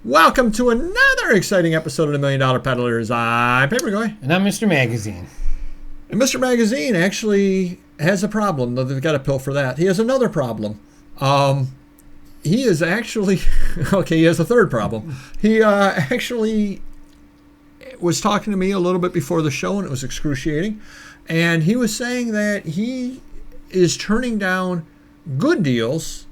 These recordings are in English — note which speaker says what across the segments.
Speaker 1: Welcome to another exciting episode of the $1 Million Peddlers. I'm Paperboy.
Speaker 2: And I'm Mr. Magazine.
Speaker 1: And Mr. Magazine actually has a problem, though they've got a pill for that. He has another problem. He is actually, he has a third problem. He actually was talking to me a little bit before the show, and it was excruciating. And he was saying that he is turning down good deals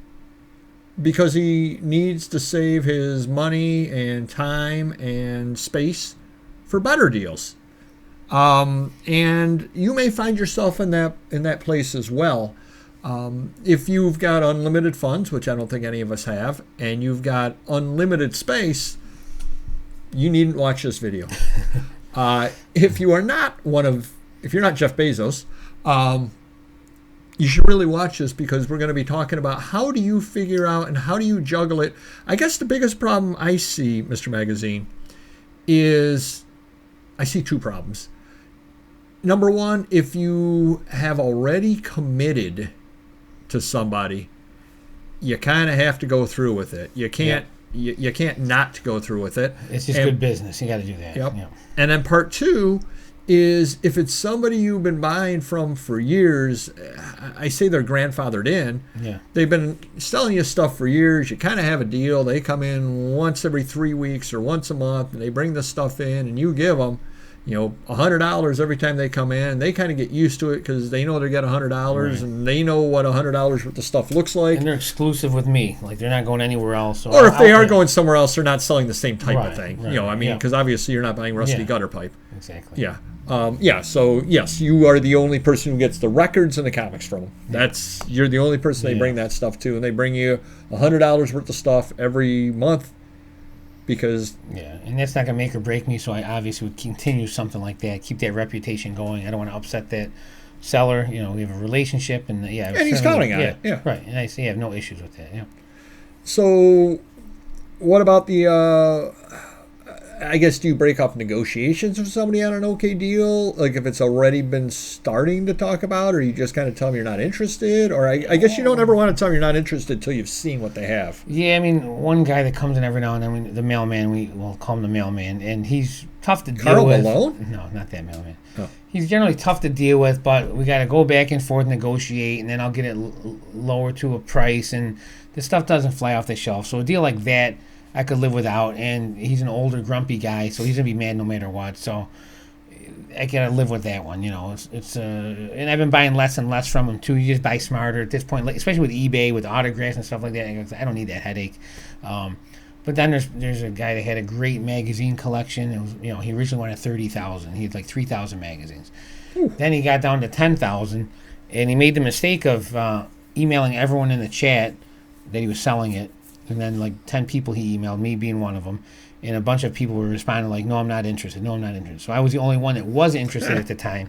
Speaker 1: because he needs to save his money and time and space for better deals. And you may find yourself in that place as well. If you've got unlimited funds, which I don't think any of us have, and you've got unlimited space, you needn't watch this video. If you're not Jeff Bezos, you should really watch this, because we're going to be talking about how do you figure out and how do you juggle it. I guess the biggest problem I see, Mr. Magazine, is I see two problems. Number one, if you have already committed to somebody, you kind of have to go through with it. You can't you can't not go through with it.
Speaker 2: It's just good business. You got to do that.
Speaker 1: Yep. And then part two is, if it's somebody you've been buying from for years, I say they're grandfathered in. Yeah. They've been selling you stuff for years. You kind of have a deal. They come in once every 3 weeks or once a month, and they bring the stuff in, and you give them, $100 every time they come in. They kind of get used to it because they know they get $100, right, and they know what $100 worth of stuff looks like.
Speaker 2: And they're exclusive with me. Like, they're not going anywher else.
Speaker 1: Or if they are going somewhere else, they're not selling the same type of thing.
Speaker 2: Right,
Speaker 1: because obviously you're not buying rusty gutter pipe.
Speaker 2: Exactly.
Speaker 1: Yeah. So yes, you are the only person who gets the records and the comics from them. You're the only person they bring that stuff to, and they bring you $100 worth of stuff every month. Because
Speaker 2: and that's not gonna make or break me. So I obviously would continue something like that, keep that reputation going. I don't want to upset that seller. We have a relationship, and
Speaker 1: and he's counting on it. Yeah,
Speaker 2: right. And I have no issues with that. Yeah.
Speaker 1: So, what about the? I guess, do you break off negotiations with somebody on an okay deal? Like, if it's already been starting to talk about, or you just kind of tell them you're not interested? Or I guess you don't ever want to tell them you're not interested until you've seen what they have.
Speaker 2: Yeah, I mean, one guy that comes in every now and then, the mailman, we'll call him the mailman, and he's tough to deal with.
Speaker 1: Carl Malone?
Speaker 2: No, not that mailman. Oh. He's generally tough to deal with, but we got to go back and forth, negotiate, and then I'll get it lower to a price, and the stuff doesn't fly off the shelf. So a deal like that, I could live without, and he's an older, grumpy guy, so he's gonna be mad no matter what. So I gotta live with that one, and I've been buying less and less from him too. You just buy smarter at this point, especially with eBay, with autographs and stuff like that. I don't need that headache. But then there's a guy that had a great magazine collection. It was, he originally wanted 30,000. He had like 3,000 magazines. Ooh. Then he got down to 10,000, and he made the mistake of emailing everyone in the chat that he was selling it. And then like 10 people he emailed, me being one of them. And a bunch of people were responding like, no, I'm not interested. No, I'm not interested. So I was the only one that was interested at the time.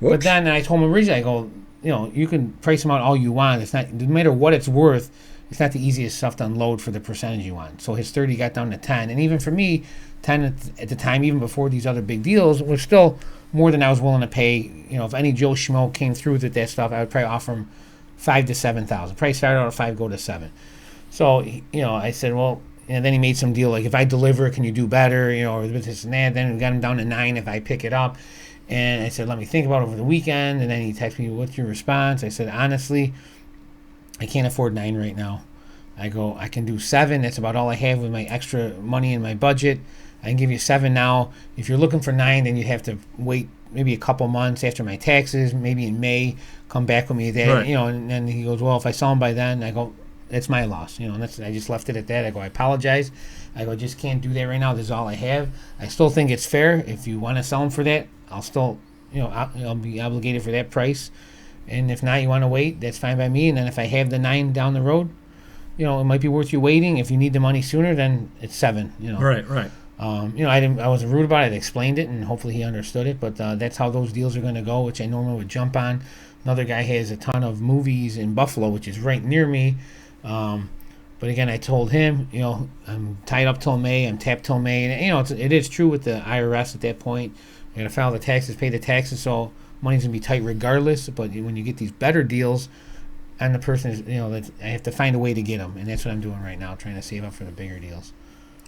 Speaker 2: But then I told him originally, I go, you can price them out all you want. It's not, no matter what it's worth, it's not the easiest stuff to unload for the percentage you want. So his 30 got down to 10. And even for me, 10 at the time, even before these other big deals, was still more than I was willing to pay. If any Joe Schmo came through with that stuff, I would probably offer him 5,000 to 7,000. Price started out at 5, go to 7. So, I said, well, and then he made some deal like, if I deliver, can you do better? Or this and that. Then we got him down to 9 if I pick it up. And I said, let me think about it over the weekend. And then he texted me, what's your response? I said, honestly, I can't afford 9 right now. I go, I can do 7. That's about all I have with my extra money in my budget. I can give you 7 now. If you're looking for 9, then you'd have to wait maybe a couple months after my taxes, maybe in May, come back with me there. Right. And then he goes, well, if I sell them by then, I go, it's my loss, and I just left it at that. I go, I apologize. I go, just can't do that right now. This is all I have. I still think it's fair. If you want to sell them for that, I'll still, I'll be obligated for that price. And if not, you want to wait, that's fine by me. And then if I have the 9 down the road, it might be worth you waiting. If you need the money sooner, then it's 7.
Speaker 1: Right.
Speaker 2: I wasn't rude about it. I explained it, and hopefully he understood it. But that's how those deals are going to go, which I normally would jump on. Another guy has a ton of movies in Buffalo, which is right near me. But again, I told him, I'm tied up till May, I'm tapped till May. And, it is true with the IRS at that point. You're going to file the taxes, pay the taxes, so money's going to be tight regardless. But when you get these better deals, and the person is, I have to find a way to get them. And that's what I'm doing right now, trying to save up for the bigger deals.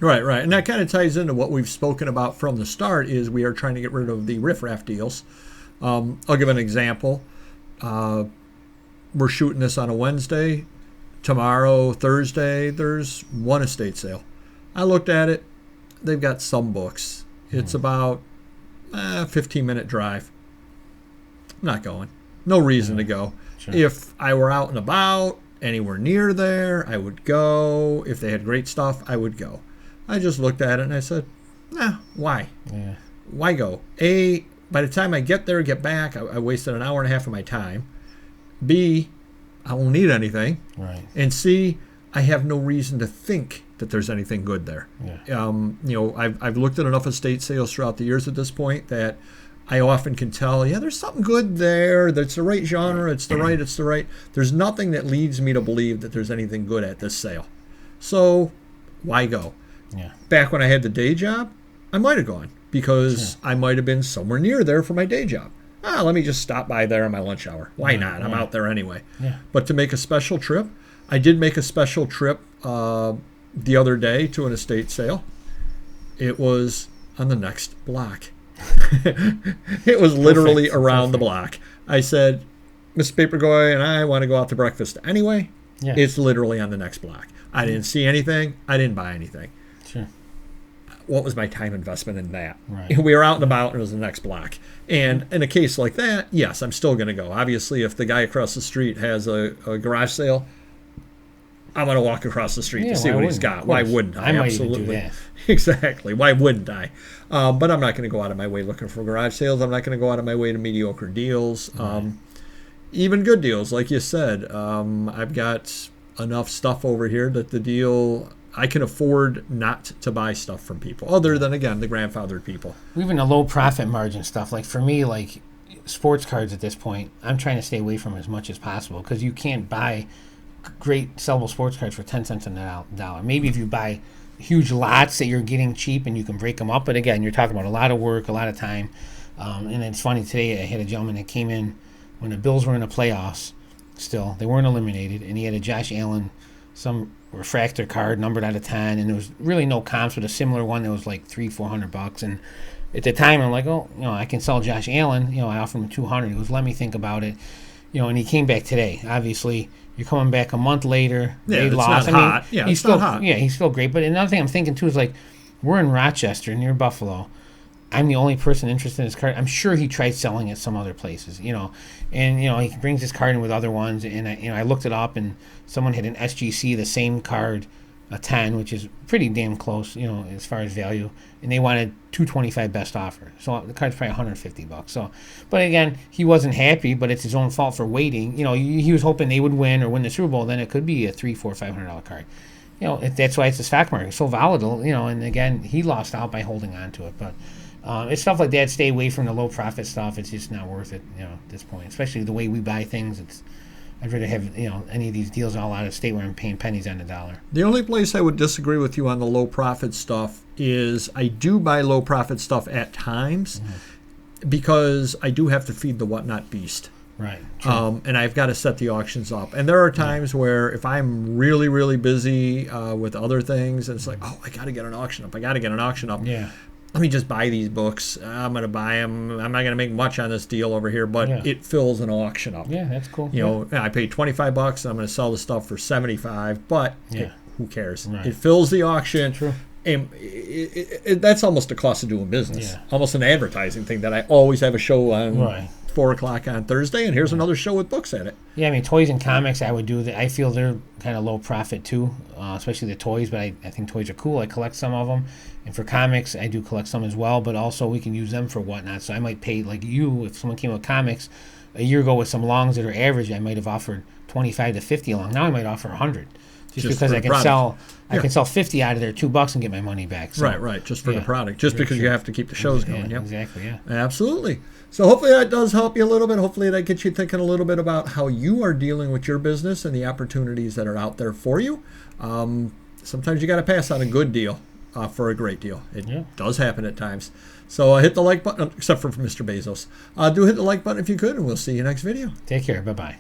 Speaker 1: Right, right. And that kind of ties into what we've spoken about from the start is we are trying to get rid of the riffraff deals. I'll give an example. We're shooting this on a Wednesday. Tomorrow, Thursday, there's one estate sale. I looked at it. They've got some books. It's about a 15-minute drive. I'm not going. No reason to go.
Speaker 2: Sure.
Speaker 1: If I were out and about, anywhere near there, I would go. If they had great stuff, I would go. I just looked at it and I said, nah, why?
Speaker 2: Yeah.
Speaker 1: Why go? By the time I get there, get back, I wasted an hour and a half of my time. B, I won't need anything.
Speaker 2: Right.
Speaker 1: And C, I have no reason to think that there's anything good there.
Speaker 2: Yeah.
Speaker 1: I've looked at enough estate sales throughout the years at this point that I often can tell, there's something good there. That's the right genre. It's the right. There's nothing that leads me to believe that there's anything good at this sale. So why go?
Speaker 2: Yeah.
Speaker 1: Back when I had the day job, I might have gone because I might have been somewhere near there for my day job. Let me just stop by there on my lunch hour. Why not? I'm out there anyway.
Speaker 2: Yeah.
Speaker 1: But to make a special trip, I did make a special trip the other day to an estate sale. It was on the next block. It was literally around the block. I said, Mr. Papergoy and I want to go out to breakfast anyway.
Speaker 2: Yeah.
Speaker 1: It's literally on the next block. I didn't see anything. I didn't buy anything.
Speaker 2: Sure.
Speaker 1: What was my time investment in that?
Speaker 2: Right.
Speaker 1: We were out and about, and it was the next block. And in a case like that, yes, I'm still going to go. Obviously, if the guy across the street has a garage sale, I'm going to walk across the street to see what he's got. Why wouldn't I?
Speaker 2: I might
Speaker 1: Absolutely.
Speaker 2: even do that.
Speaker 1: Exactly. Why wouldn't I? But I'm not going to go out of my way looking for garage sales. I'm not going to go out of my way to mediocre deals. Even good deals, like you said. I've got enough stuff over here that the deal, I can afford not to buy stuff from people, other than, again, the grandfathered people.
Speaker 2: Even the low profit margin stuff, like for me, like sports cards at this point, I'm trying to stay away from as much as possible because you can't buy great sellable sports cards for 10 cents on the dollar. Maybe if you buy huge lots that you're getting cheap and you can break them up, but again, you're talking about a lot of work, a lot of time. And it's funny, today I had a gentleman that came in when the Bills were in the playoffs still. They weren't eliminated, and he had a Josh Allen, some refractor card numbered out of 10, and there was really no comps with a similar one that was like $300-400. And at the time, I'm like, I can sell Josh Allen. I offered him $200. He goes, let me think about it. And he came back today. Obviously, you're coming back a month later.
Speaker 1: Yeah,
Speaker 2: they
Speaker 1: it's
Speaker 2: lost.
Speaker 1: not hot. Yeah,
Speaker 2: he's
Speaker 1: it's
Speaker 2: still
Speaker 1: not hot.
Speaker 2: Yeah, he's still great. But another thing I'm thinking too is like, we're in Rochester near Buffalo. I'm the only person interested in his card. I'm sure he tried selling it some other places, and he brings his card in with other ones. And I looked it up, and someone had an SGC, the same card, a 10, which is pretty damn close, as far as value. And they wanted $225 best offer, so the card's probably $150. So, but again, he wasn't happy, but it's his own fault for waiting. He was hoping they would win or win the Super Bowl. Then it could be a $300, $400, $500 card. That's why it's the stock market. It's so volatile. And again, he lost out by holding on to it, but. It's stuff like that. Stay away from the low profit stuff. It's just not worth it, at this point. Especially the way we buy things. I'd rather have any of these deals all out of state where I'm paying pennies on the dollar.
Speaker 1: The only place I would disagree with you on the low profit stuff is I do buy low profit stuff at times because I do have to feed the whatnot beast.
Speaker 2: Right.
Speaker 1: And I've got to set the auctions up. And there are times where if I'm really, really busy with other things, and it's like, I got to get an auction up.
Speaker 2: Yeah.
Speaker 1: Let me just buy these books. I'm going to buy them. I'm not going to make much on this deal over here, but it fills an auction up.
Speaker 2: Yeah, that's cool.
Speaker 1: I paid $25 and I'm going to sell the stuff for $75, but who cares?
Speaker 2: Right.
Speaker 1: It fills the auction.
Speaker 2: True.
Speaker 1: And that's almost the cost of doing business. Almost an advertising thing that I always have a show on 4 o'clock on Thursday, and here's another show with books at it.
Speaker 2: Yeah, I mean, toys and comics, I would do that. I feel they're kind of low profit too, especially the toys, but I think toys are cool. I collect some of them. And for comics, I do collect some as well, but also we can use them for whatnot. So I might pay, like you, if someone came with comics a year ago with some longs that are average, I might have offered 25 to 50 long. Now I might offer 100. Just because I can sell 50 out of there, $2 and get my money back. So,
Speaker 1: right. Just for the product. Just because you have to keep the shows going.
Speaker 2: Yeah, exactly, yeah.
Speaker 1: Absolutely. So hopefully that does help you a little bit. Hopefully that gets you thinking a little bit about how you are dealing with your business and the opportunities that are out there for you. Sometimes you got to pass on a good deal for a great deal. It does happen at times. So hit the like button, except for Mr. Bezos. Do hit the like button if you could, and we'll see you next video.
Speaker 2: Take care. Bye-bye.